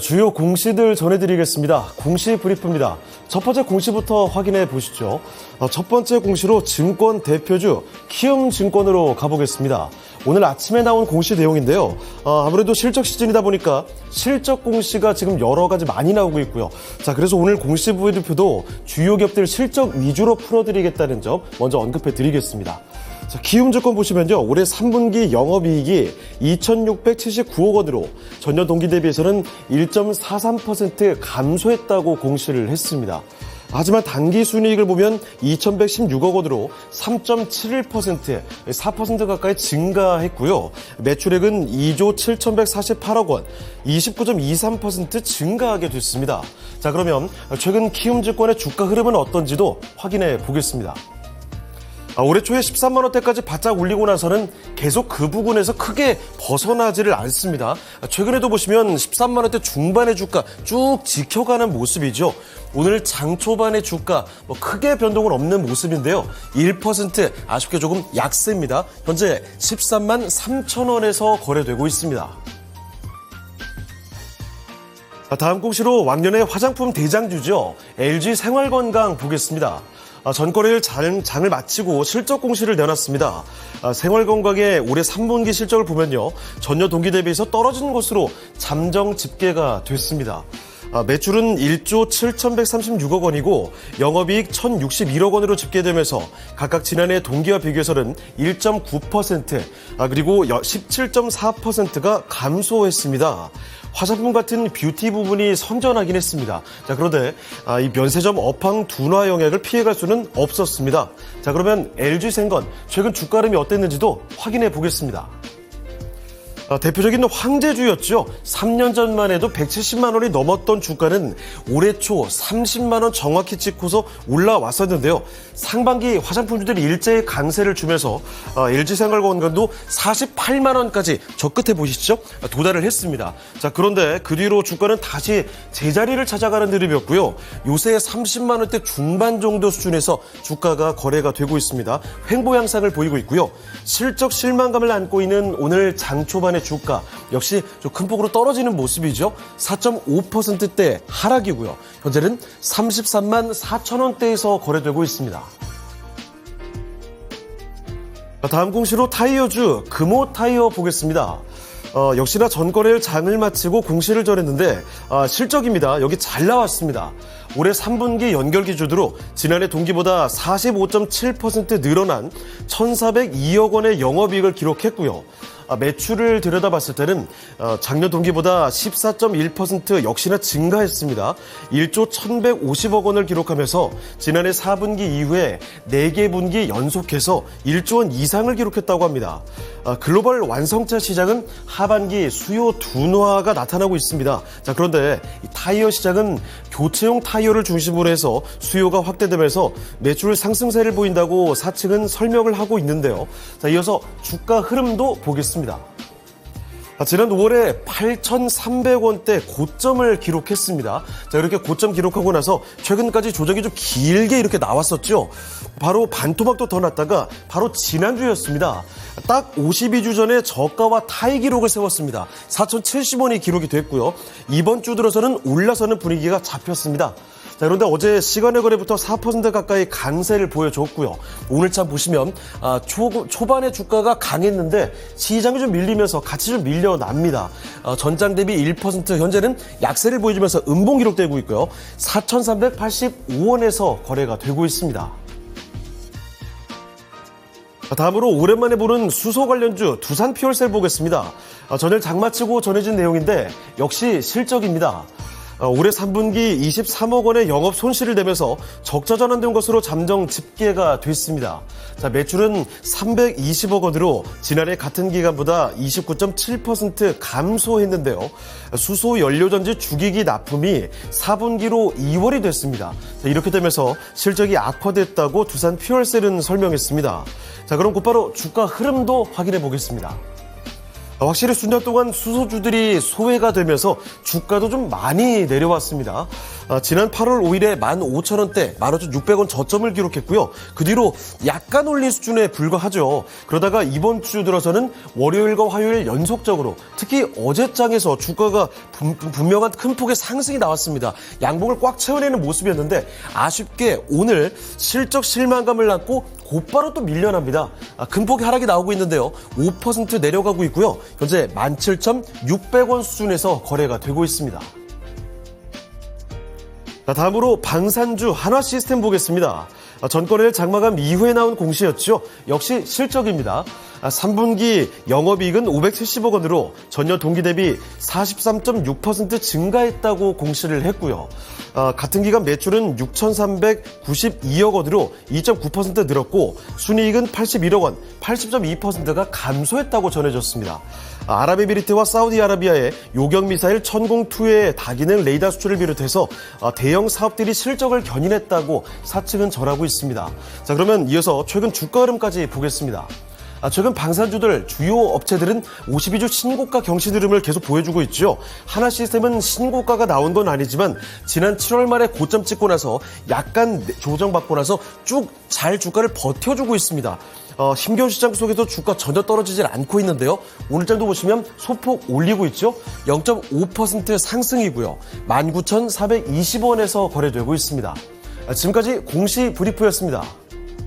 주요 공시들 전해드리겠습니다. 공시 브리프입니다. 첫 번째 공시부터 확인해 보시죠. 첫 번째 공시로 증권 대표주 키움증권으로 가보겠습니다. 오늘 아침에 나온 공시 내용인데요. 아무래도 실적 시즌이다 보니까 실적 공시가 지금 여러 가지 많이 나오고 있고요. 자, 그래서 오늘 공시 브리프도 주요 기업들 실적 위주로 풀어드리겠다는 점 먼저 언급해 드리겠습니다. 자, 키움증권 보시면요. 올해 3분기 영업이익이 2,679억 원으로 전년 동기 대비해서는 1.43% 감소했다고 공시를 했습니다. 하지만 단기 순이익을 보면 2,116억 원으로 3.71%, 4% 가까이 증가했고요. 매출액은 2조 7,148억 원, 29.23% 증가하게 됐습니다. 자, 그러면 최근 키움증권의 주가 흐름은 어떤지도 확인해 보겠습니다. 올해 초에 13만 원대까지 바짝 올리고 나서는 계속 그 부근에서 크게 벗어나지를 않습니다. 최근에도 보시면 13만 원대 중반의 주가 쭉 지켜가는 모습이죠. 오늘 장 초반의 주가 크게 변동은 없는 모습인데요. 1% 아쉽게 조금 약세입니다. 현재 13만 3천 원에서 거래되고 있습니다. 다음 공시로 왕년의 화장품 대장주죠. LG 생활건강 보겠습니다. 전거래일 장을 마치고 실적 공시를 내놨습니다. 생활건강의 올해 3분기 실적을 보면요. 전년 동기 대비해서 떨어진 것으로 잠정 집계가 됐습니다. 매출은 1조 7,136억 원이고 영업이익 1,061억 원으로 집계되면서 각각 지난해 동기와 비교해서는 1.9% 그리고 17.4%가 감소했습니다. 화장품 같은 뷰티 부분이 선전하긴 했습니다. 자, 그런데 이 면세점 업황 둔화 영향을 피해갈 수는 없었습니다. 자, 그러면 LG생건 최근 주가 흐름이 어땠는지도 확인해 보겠습니다. 대표적인 황제주였죠. 3년 전만 해도 170만 원이 넘었던 주가는 올해 초 30만 원 정확히 찍고서 올라왔었는데요. 상반기 화장품주들이 일제히 강세를 주면서 LG생활건강도 48만 원까지 저 끝에 보시죠. 도달을 했습니다. 자, 그런데 그 뒤로 주가는 다시 제자리를 찾아가는 흐름이었고요. 요새 30만 원대 중반 정도 수준에서 주가가 거래가 되고 있습니다. 횡보 양상을 보이고 있고요. 실적 실망감을 안고 있는 오늘 장 초반의 주가 역시 좀 큰 폭으로 떨어지는 모습이죠. 4.5%대 하락이고요. 현재는 33만 4천 원대에서 거래되고 있습니다. 다음 공시로 타이어주 금호타이어 보겠습니다. 역시나 전거래일 장을 마치고 공시를 전했는데 실적입니다. 여기 잘 나왔습니다. 올해 3분기 연결 기준으로 지난해 동기보다 45.7% 늘어난 1,402억 원의 영업이익을 기록했고요. 매출을 들여다봤을 때는 작년 동기보다 14.1% 역시나 증가했습니다. 1조 1,150억 원을 기록하면서 지난해 4분기 이후에 4개 분기 연속해서 1조 원 이상을 기록했다고 합니다. 글로벌 완성차 시장은 하반기 수요 둔화가 나타나고 있습니다. 자, 그런데 이 타이어 시장은 교체용 타이어를 중심으로 해서 수요가 확대되면서 매출 상승세를 보인다고 사측은 설명을 하고 있는데요. 자, 이어서 주가 흐름도 보겠습니다. 지난 5월에 8,300원대 고점을 기록했습니다. 자, 이렇게 고점 기록하고 나서 최근까지 조정이 좀 길게 이렇게 나왔었죠. 바로 반토막도 더 났다가 바로 지난주였습니다. 딱 52주 전에 저가와 타이 기록을 세웠습니다. 4,070원이 기록이 됐고요. 이번 주 들어서는 올라서는 분위기가 잡혔습니다. 자, 그런데 어제 시간의 거래부터 4% 가까이 강세를 보여줬고요. 오늘 참 보시면 초반에 주가가 강했는데 시장이 좀 밀리면서 같이 좀 밀려납니다. 전장 대비 1% 현재는 약세를 보여주면서 음봉 기록되고 있고요. 4,385원에서 거래가 되고 있습니다. 다음으로 오랜만에 보는 수소 관련주 두산 퓨얼셀 보겠습니다. 전일 장마치고 전해진 내용인데 역시 실적입니다. 올해 3분기 23억 원의 영업 손실을 내면서 적자 전환된 것으로 잠정 집계가 됐습니다. 자, 매출은 320억 원으로 지난해 같은 기간보다 29.7% 감소했는데요. 수소 연료전지 주기기 납품이 4분기로 2월이 됐습니다. 자, 이렇게 되면서 실적이 악화됐다고 두산 퓨얼셀은 설명했습니다. 자, 그럼 곧바로 주가 흐름도 확인해 보겠습니다. 확실히 수년 동안 수소주들이 소외가 되면서 주가도 좀 많이 내려왔습니다. 지난 8월 5일에 15,000원대, 15,600원 저점을 기록했고요. 그 뒤로 약간 올린 수준에 불과하죠. 그러다가 이번 주 들어서는 월요일과 화요일 연속적으로 특히 어제장에서 주가가 분명한 큰 폭의 상승이 나왔습니다. 양봉을 꽉 채워내는 모습이었는데 아쉽게 오늘 실적 실망감을 안고 곧바로 또 밀려납니다. 큰 폭의 하락이 나오고 있는데요. 5% 내려가고 있고요. 현재 17,600원 수준에서 거래가 되고 있습니다. 다음으로 방산주 한화시스템 보겠습니다. 전거래일 장마감 이후에 나온 공시였죠. 역시 실적입니다. 3분기 영업이익은 570억 원으로 전년 동기 대비 43.6% 증가했다고 공시를 했고요. 같은 기간 매출은 6,392억 원으로 2.9% 늘었고 순이익은 81억 원, 80.2%가 감소했다고 전해졌습니다. 아랍에미리트와 사우디아라비아의 요격미사일 천공2의 다기능 레이더 수출을 비롯해서 대형 사업들이 실적을 견인했다고 사측은 전하고 있습니다. 자, 그러면 이어서 최근 주가 흐름까지 보겠습니다. 최근 방산주들, 주요 업체들은 52주 신고가 경신 흐름을 계속 보여주고 있죠. 하나시스템은 신고가가 나온 건 아니지만 지난 7월 말에 고점 찍고 나서 약간 조정받고 나서 쭉 잘 주가를 버텨주고 있습니다. 힘겨운 시장 속에서 주가 전혀 떨어지질 않고 있는데요. 오늘장도 보시면 소폭 올리고 있죠. 0.5% 상승이고요. 19,420원에서 거래되고 있습니다. 지금까지 공시 브리프였습니다.